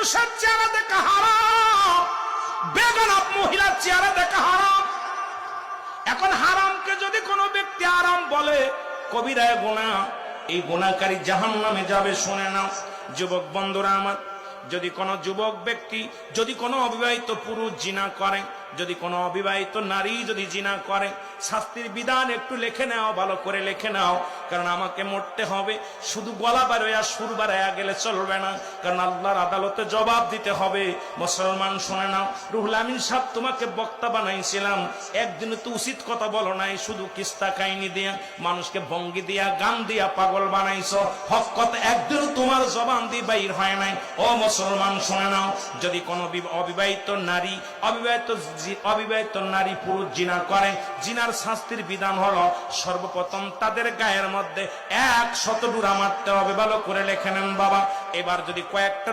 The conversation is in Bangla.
পুরুষের চেহারা দেখা হারাম, বেগানা মহিলার চেহারা দেখা হারাম। এখন হারামকে যদি কোনো ব্যক্তি হারাম বলে, কবিরা গুনাহ, এই গুনাহকারী জাহান্নামে যাবে। শুনে নাও যুবক বন্ধুরা আমার, যদি কোনো যুবক ব্যক্তি, যদি কোনো অবিবাহিত পুরুষ জিনা করে, যদি কোনো অবিবাহিত নারী যদি জিনা করে, শাস্তির বিধান একটু লিখে নাও, ভালো করে লিখে নাও। কারণ আমাকে মরতে হবে, শুধু গলা বাড়াইয়া সুর বাড়াইয়া গেলে চলবে না, কারণ আল্লাহর আদালতে জবাব দিতে হবে। মুসলমান শুনে নাও, রুহুল আমিন সাহেব তোমাকে বক্তা বানাইছিলাম, একদিন তো উচিত কথা বলো নাই, শুধু কিস্তা কাহিনী দিয়া, মানুষকে ভঙ্গি দিয়া, গান দিয়া পাগল বানাইছো। হক কথা একদিনও তোমার জবান দিয়ে বাইর হয় নাই। ও মুসলমান শুনে নাও, যদি কোনো অবিবাহিত নারী পুরুষ জিনা করে, জিনার শাস্তির বিধান হলো সর্বপ্রথম তাদের গায়ের মধ্যে 100 ডুরা মারতে হবে। ভালো করে লেখে নেন বাবা। এবার যদি কয়েকটা